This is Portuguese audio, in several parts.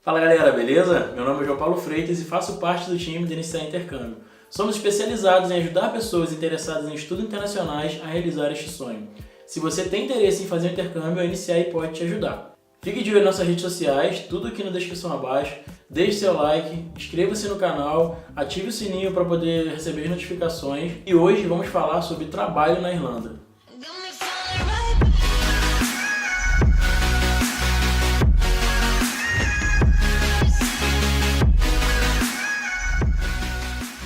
Fala galera, beleza? Meu nome é João Paulo Freitas e faço parte do time de Iniciar Intercâmbio. Somos especializados em ajudar pessoas interessadas em estudos internacionais a realizar este sonho. Se você tem interesse em fazer um intercâmbio, a Iniciar pode te ajudar. Fique de olho nas nossas redes sociais, tudo aqui na descrição abaixo. Deixe seu like, inscreva-se no canal, ative o sininho para poder receber as notificações. E hoje vamos falar sobre trabalho na Irlanda.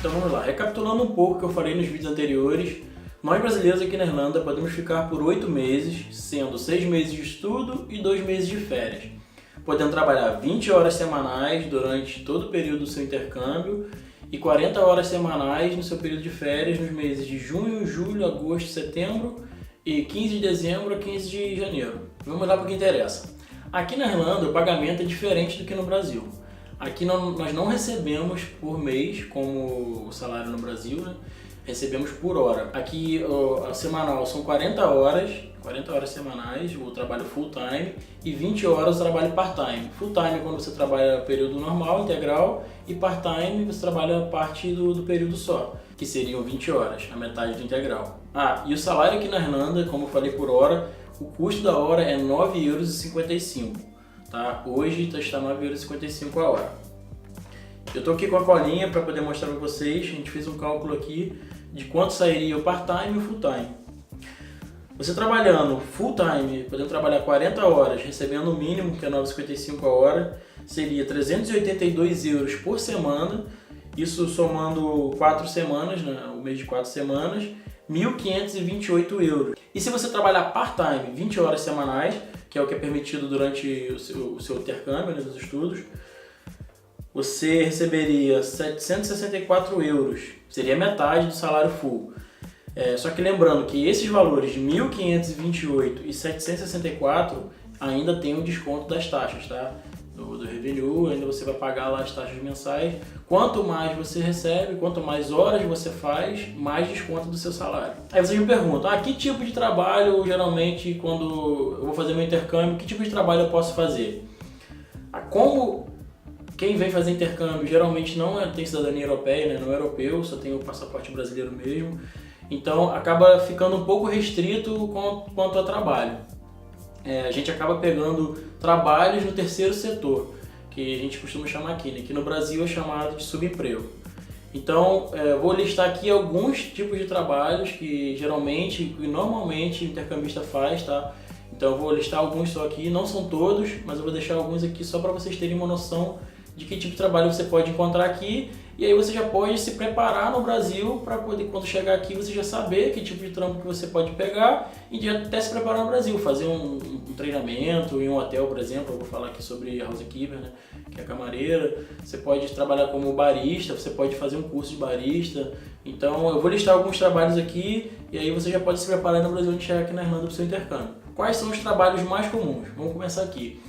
Então vamos lá, recapitulando um pouco o que eu falei nos vídeos anteriores, nós brasileiros aqui na Irlanda podemos ficar por 8 meses, sendo 6 meses de estudo e 2 meses de férias. Podendo trabalhar 20 horas semanais durante todo o período do seu intercâmbio e 40 horas semanais no seu período de férias nos meses de junho, julho, agosto, setembro e 15 de dezembro a 15 de janeiro. Vamos lá para o que interessa. Aqui na Irlanda o pagamento é diferente do que no Brasil. Aqui nós não recebemos por mês, como o salário no Brasil, né? Recebemos por hora. Aqui a semanal são 40 horas semanais, o trabalho full time, e 20 horas o trabalho part time. Full time quando você trabalha período normal, integral, e part time você trabalha parte do período só, que seriam 20 horas, a metade do integral. E o salário aqui na Irlanda, como eu falei por hora, o custo da hora é 9,55 €. Tá? Hoje está 9,55 € a hora. Eu estou aqui com a colinha para poder mostrar para vocês. A gente fez um cálculo aqui de quanto sairia o part-time e o full-time. Você trabalhando full-time, podendo trabalhar 40 horas, recebendo o mínimo, que é 9,55 € a hora, seria 382 € por semana. Isso somando 4 semanas, né? O mês de 4 semanas, 1.528 €. E se você trabalhar part-time, 20 horas semanais, que é o que é permitido durante o seu intercâmbio, né, dos estudos, você receberia 764 €, seria metade do salário full. Só que lembrando que esses valores de 1.528 e 764 ainda tem o desconto das taxas, tá? Do revenue, ainda você vai pagar lá as taxas mensais. Quanto mais você recebe, quanto mais horas você faz, mais desconto do seu salário. Aí vocês me perguntam, que tipo de trabalho, geralmente, quando eu vou fazer meu intercâmbio, que tipo de trabalho eu posso fazer? Como quem vem fazer intercâmbio geralmente não tem cidadania europeia, né? Não é europeu, só tem o passaporte brasileiro mesmo, então acaba ficando um pouco restrito quanto a trabalho. A gente acaba pegando trabalhos no terceiro setor, que a gente costuma chamar aqui, né? Que no Brasil é chamado de subemprego. Então, vou listar aqui alguns tipos de trabalhos que normalmente o intercambista faz, tá? Então eu vou listar alguns só aqui, não são todos, mas eu vou deixar alguns aqui só para vocês terem uma noção de que tipo de trabalho você pode encontrar aqui, e aí você já pode se preparar no Brasil para poder, quando chegar aqui, você já saber que tipo de trampo que você pode pegar e já até se preparar no Brasil, fazer um treinamento em um hotel, por exemplo. Eu vou falar aqui sobre housekeeper, né, que é a camareira. Você pode trabalhar como barista, você pode fazer um curso de barista. Então eu vou listar alguns trabalhos aqui e aí você já pode se preparar no Brasil onde chegar aqui na Irlanda para o seu intercâmbio. Quais são os trabalhos mais comuns? Vamos começar aqui.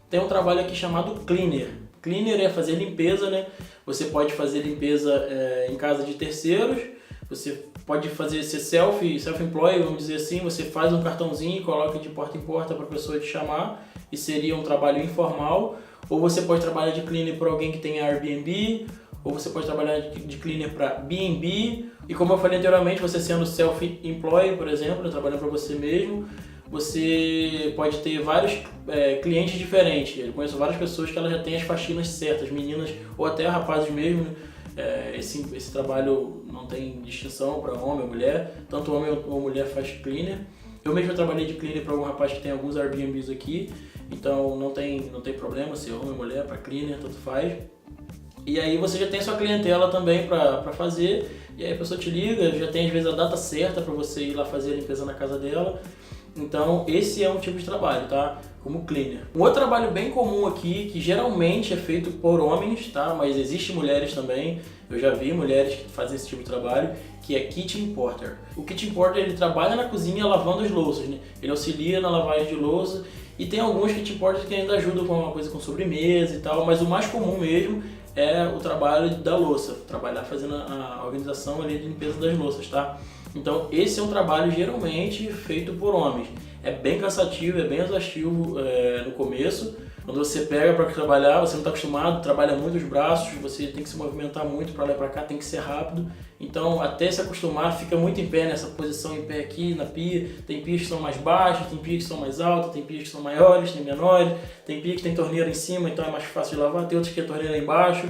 Tem um trabalho aqui chamado cleaner. Cleaner é fazer limpeza, né? Você pode fazer limpeza em casa de terceiros, você pode ser self-employed, vamos dizer assim, você faz um cartãozinho e coloca de porta em porta para a pessoa te chamar, e seria um trabalho informal. Ou você pode trabalhar de cleaner para alguém que tem Airbnb, ou você pode trabalhar de cleaner para B&B, e como eu falei anteriormente, você sendo self-employed, por exemplo, trabalhando para você mesmo, você pode ter vários clientes diferentes. Eu conheço várias pessoas que elas já têm as faxinas certas, meninas ou até rapazes mesmo, né? Esse trabalho não tem distinção para homem ou mulher, tanto homem ou mulher faz cleaner. Eu mesmo trabalhei de cleaner para algum rapaz que tem alguns Airbnbs aqui, então não tem problema se é homem ou mulher, para cleaner, tanto faz. E aí você já tem a sua clientela também para fazer, e aí a pessoa te liga, já tem às vezes a data certa para você ir lá fazer a limpeza na casa dela. Então esse é um tipo de trabalho, tá? Como cleaner. Um outro trabalho bem comum aqui, que geralmente é feito por homens, tá? Mas existe mulheres também, eu já vi mulheres que fazem esse tipo de trabalho, que é kitchen porter. O kitchen porter, ele trabalha na cozinha lavando as louças, né? Ele auxilia na lavagem de louça, e tem alguns kitchen porters que ainda ajudam com uma coisa com sobremesa e tal, mas o mais comum mesmo é o trabalho da louça, trabalhar fazendo a organização ali de limpeza das louças, tá? Então esse é um trabalho geralmente feito por homens. É bem cansativo, é bem exaustivo no começo, Quando você pega para trabalhar, você não está acostumado, trabalha muito os braços, você tem que se movimentar muito para lá e para cá, tem que ser rápido. Então, até se acostumar, fica muito em pé nessa posição em pé aqui na pia. Tem pias que são mais baixas, tem pias que são mais altas, tem pias que são maiores, tem menores, tem pia que tem torneira em cima, então é mais fácil de lavar, tem outras que é torneira embaixo.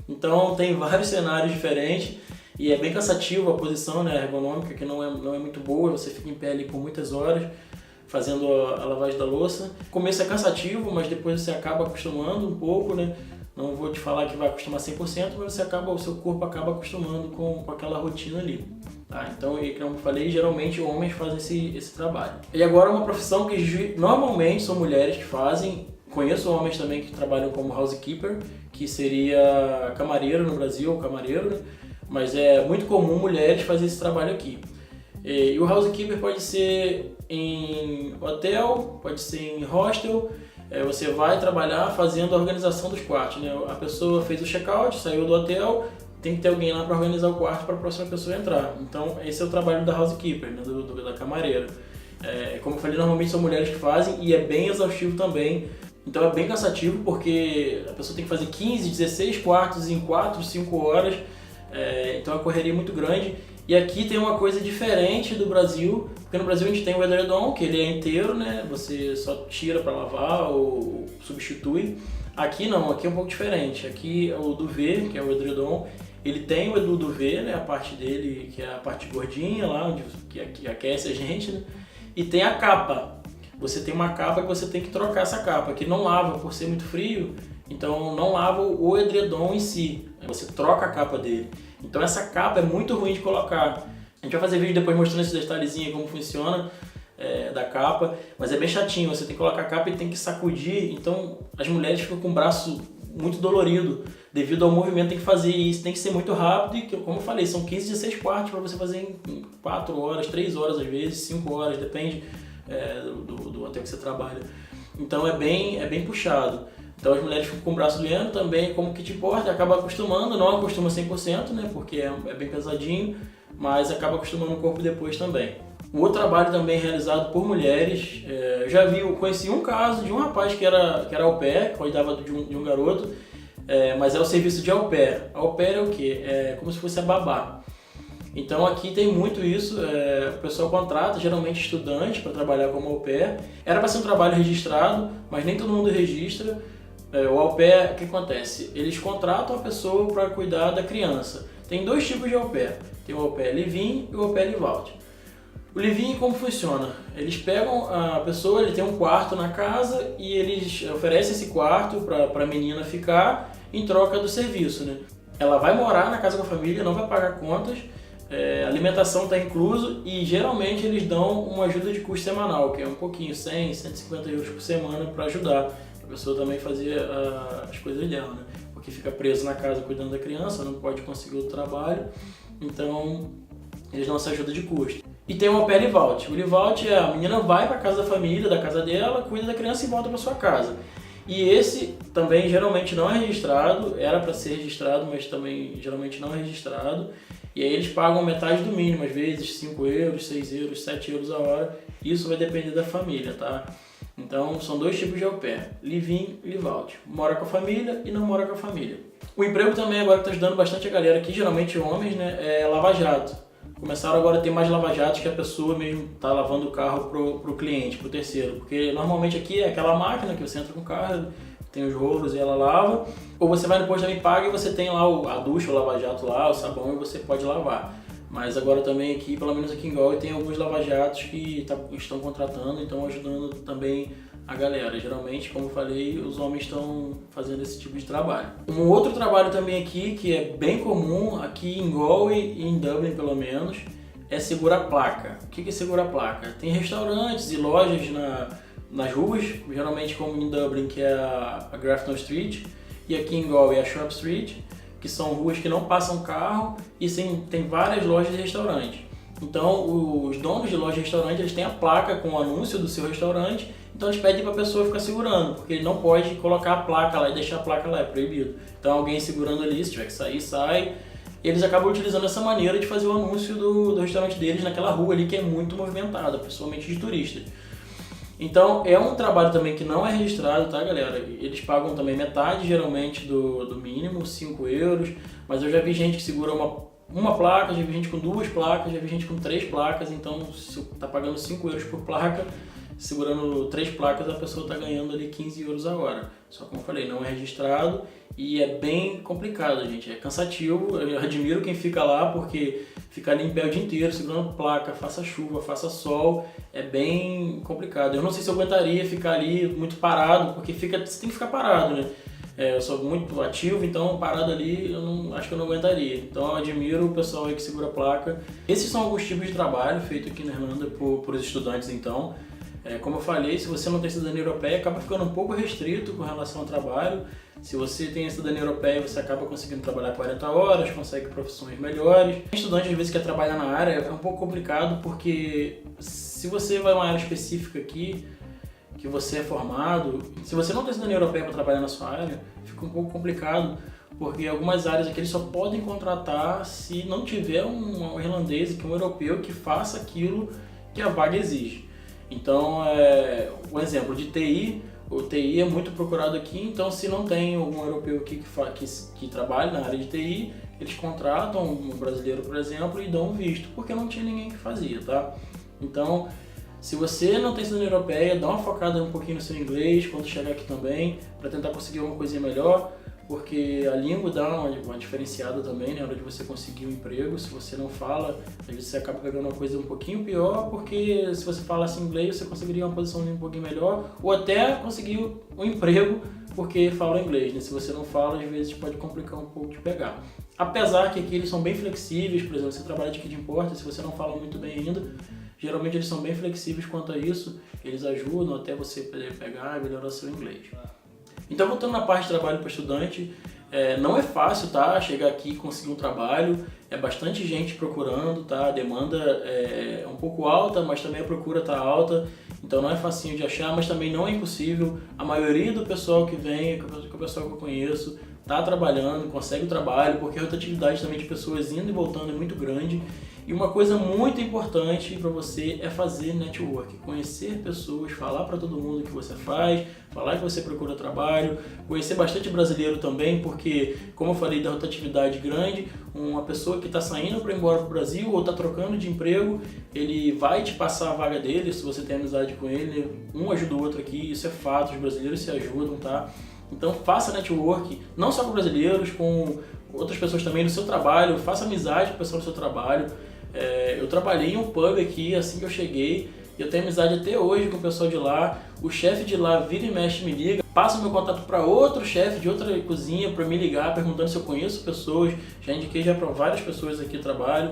Então, tem vários cenários diferentes e é bem cansativo a posição, né, ergonômica, que não é muito boa, você fica em pé ali por muitas horas fazendo a lavagem da louça. O começo é cansativo, mas depois você acaba acostumando um pouco, né? Não vou te falar que vai acostumar 100%, mas o seu corpo acaba acostumando com aquela rotina ali. Tá? Então, como eu falei, geralmente homens fazem esse trabalho. E agora uma profissão que normalmente são mulheres que fazem. Conheço homens também que trabalham como housekeeper, que seria camareiro no Brasil, ou camareiro, né? Mas é muito comum mulheres fazerem esse trabalho aqui. E o housekeeper pode ser em hotel, pode ser em hostel. Você vai trabalhar fazendo a organização dos quartos, né? A pessoa fez o check-out, saiu do hotel, tem que ter alguém lá para organizar o quarto para a próxima pessoa entrar. Então esse é o trabalho da housekeeper, né? Da camareira. Como eu falei, normalmente são mulheres que fazem e é bem exaustivo também. Então é bem cansativo porque a pessoa tem que fazer 15, 16 quartos em 4, 5 horas. Então é uma correria muito grande. E aqui tem uma coisa diferente do Brasil, porque no Brasil a gente tem o edredom, que ele é inteiro, né? Você só tira para lavar ou substitui. Aqui não, aqui é um pouco diferente. Aqui o duvet, que é o edredom, ele tem o duvet, né? A parte dele, que é a parte gordinha lá, que aquece a gente, né? E tem a capa. Você tem uma capa que você tem que trocar essa capa, que não lava por ser muito frio, então não lava o edredom em si, você troca a capa dele. Então essa capa é muito ruim de colocar. A gente vai fazer vídeo depois mostrando esse detalhezinho como funciona da capa, mas é bem chatinho, você tem que colocar a capa e tem que sacudir, então as mulheres ficam com o braço muito dolorido devido ao movimento, tem que fazer isso, tem que ser muito rápido e como eu falei, são 15, 16 quartos para você fazer em 4 horas, 3 horas às vezes, 5 horas, depende do hotel que você trabalha. Então é bem puxado. Então as mulheres ficam com o braço doendo também, como kit porter, acaba acostumando, não acostuma 100%, né, porque é bem pesadinho, mas acaba acostumando o corpo depois também. O outro trabalho também realizado por mulheres, conheci um caso de um rapaz que era au pair, cuidava de um garoto, mas é o serviço de au pair. Au pair é o quê? É como se fosse a babá. Então aqui tem muito isso, o pessoal contrata geralmente estudante para trabalhar como au pair. Era para ser um trabalho registrado, mas nem todo mundo registra. O au pair, o que acontece? Eles contratam a pessoa para cuidar da criança. Tem 2 tipos de au pair, tem o au pair live-in e o au pair live-out. O live-in como funciona? Eles pegam a pessoa, ele tem um quarto na casa e eles oferecem esse quarto para a menina ficar em troca do serviço, né? Ela vai morar na casa com a família, não vai pagar contas, alimentação está incluso e geralmente eles dão uma ajuda de custo semanal, que é um pouquinho, 100, 150 euros por semana para ajudar a pessoa também fazer as coisas dela, né? Porque fica preso na casa cuidando da criança, não pode conseguir outro trabalho, então eles dão essa ajuda de custo. E tem o au pair live-out. O live-out é a menina vai para a casa da família, da casa dela, cuida da criança e volta para sua casa. E esse também geralmente não é registrado, era para ser registrado, mas também geralmente não é registrado. E aí eles pagam metade do mínimo, às vezes 5 euros, 6 euros, 7 euros a hora. Isso vai depender da família, tá? Então são 2 tipos de au pair, live-in e live-out. Mora com a família e não mora com a família. O emprego também agora está ajudando bastante a galera aqui, geralmente homens, né? É lava-jato. Começaram agora a ter mais lava-jatos que a pessoa mesmo está lavando o carro pro cliente, pro terceiro. Porque normalmente aqui é aquela máquina que você entra com o carro, tem os rolos e ela lava. Ou você vai no posto também paga e você tem lá a ducha, o lava-jato lá, o sabão e você pode lavar. Mas agora também aqui, pelo menos aqui em Galway, tem alguns lava-jatos que estão contratando e estão ajudando também a galera. Geralmente, como eu falei, os homens estão fazendo esse tipo de trabalho. Um outro trabalho também aqui, que é bem comum aqui em Galway e em Dublin pelo menos, é segurar placa. O que é segurar placa? Tem restaurantes e lojas nas ruas, geralmente como em Dublin, que é a Grafton Street, e aqui em Galway a Shop Street, que são ruas que não passam carro e sim, tem várias lojas de restaurante. Então os donos de loja de restaurante, eles têm a placa com o anúncio do seu restaurante, então eles pedem para a pessoa ficar segurando, porque ele não pode colocar a placa lá e deixar a placa lá, é proibido. Então alguém segurando ali, se tiver que sair, sai. E eles acabam utilizando essa maneira de fazer o anúncio do restaurante deles naquela rua ali que é muito movimentada, principalmente de turistas. Então é um trabalho também que não é registrado, tá, galera? Eles pagam também metade geralmente do mínimo, 5 euros, mas eu já vi gente que segura uma placa, já vi gente com 2 placas, já vi gente com 3 placas, então se tá pagando 5 euros por placa, segurando 3 placas, a pessoa está ganhando ali 15 euros a hora. Só como eu falei, não é registrado e é bem complicado, gente. É cansativo, eu admiro quem fica lá porque ficar ali em pé o dia inteiro, segurando placa, faça chuva, faça sol, é bem complicado. Eu não sei se eu aguentaria ficar ali muito parado, porque você tem que ficar parado, né? Eu sou muito ativo, então parado ali acho que eu não aguentaria. Então eu admiro o pessoal aí que segura a placa. Esses são alguns tipos de trabalho feito aqui na Irlanda por estudantes, então. Como eu falei, se você não tem cidadania europeia, acaba ficando um pouco restrito com relação ao trabalho. Se você tem a cidadania europeia, você acaba conseguindo trabalhar 40 horas, consegue profissões melhores. O estudante às vezes quer trabalhar na área, é um pouco complicado porque se você vai a uma área específica aqui, que você é formado, se você não tem cidadania europeia para trabalhar na sua área, fica um pouco complicado, porque algumas áreas aqui eles só podem contratar se não tiver um irlandês, um europeu que faça aquilo que a vaga exige. Então, um exemplo de TI, o TI é muito procurado aqui, então se não tem algum europeu aqui que trabalhe na área de TI, eles contratam um brasileiro, por exemplo, e dão um visto, porque não tinha ninguém que fazia, tá? Então, se você não tem cidadania europeia, dá uma focada um pouquinho no seu inglês quando chegar aqui também, para tentar conseguir uma coisinha melhor, porque a língua dá uma diferenciada também na hora de você conseguir um emprego. Se você não fala, às vezes você acaba pegando uma coisa um pouquinho pior, porque se você falasse inglês, você conseguiria uma posição um pouquinho melhor, ou até conseguir um emprego porque fala inglês, né? Se você não fala, às vezes pode complicar um pouco de pegar. Apesar que aqui eles são bem flexíveis, por exemplo, você trabalha de que te importa, se você não fala muito bem ainda, geralmente eles são bem flexíveis quanto a isso, eles ajudam até você poder pegar e melhorar seu inglês. Então, voltando na parte de trabalho para estudante, não é fácil, tá? Chegar aqui e conseguir um trabalho, é bastante gente procurando, tá? A demanda é um pouco alta, mas também a procura tá alta, então não é facinho de achar, mas também não é impossível. A maioria do pessoal que vem, o pessoal que eu conheço, tá trabalhando, consegue o trabalho, porque a rotatividade também de pessoas indo e voltando é muito grande. E uma coisa muito importante para você é fazer network, conhecer pessoas, falar para todo mundo o que você faz, falar que você procura trabalho, conhecer bastante brasileiro também, porque, como eu falei da rotatividade grande, uma pessoa que está saindo para ir embora para o Brasil ou está trocando de emprego, ele vai te passar a vaga dele, se você tem amizade com ele, um ajuda o outro aqui, isso é fato, os brasileiros se ajudam, tá? Então faça network, não só com brasileiros, com outras pessoas também no seu trabalho, faça amizade com o pessoal do seu trabalho. Eu trabalhei em um pub aqui assim que eu cheguei e eu tenho amizade até hoje com o pessoal de lá. O chefe de lá vira e mexe me liga, passa o meu contato para outro chefe de outra cozinha para me ligar perguntando se eu conheço pessoas. Já indiquei para várias pessoas aqui trabalho,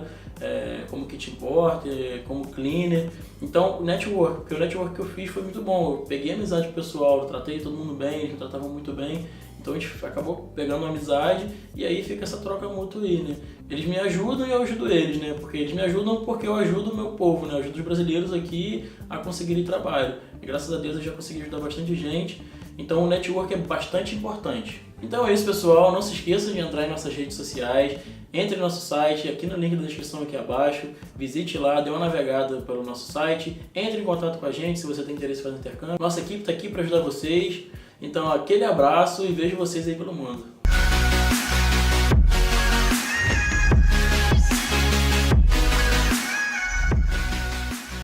como kitchen porter, como cleaner. Então o network que eu fiz foi muito bom. Eu peguei amizade com o pessoal, eu tratei todo mundo bem, eles me tratavam muito bem. Então a gente acabou pegando uma amizade e aí fica essa troca mútua aí, né? Eles me ajudam e eu ajudo eles, né? Porque eles me ajudam porque eu ajudo o meu povo, né? Eu ajudo os brasileiros aqui a conseguirem trabalho. E graças a Deus eu já consegui ajudar bastante gente. Então o network é bastante importante. Então é isso, pessoal. Não se esqueçam de entrar em nossas redes sociais. Entre no nosso site, aqui no link da descrição aqui abaixo. Visite lá, dê uma navegada pelo nosso site. Entre em contato com a gente se você tem interesse em fazer intercâmbio. Nossa equipe está aqui para ajudar vocês. Então aquele abraço e vejo vocês aí pelo mundo.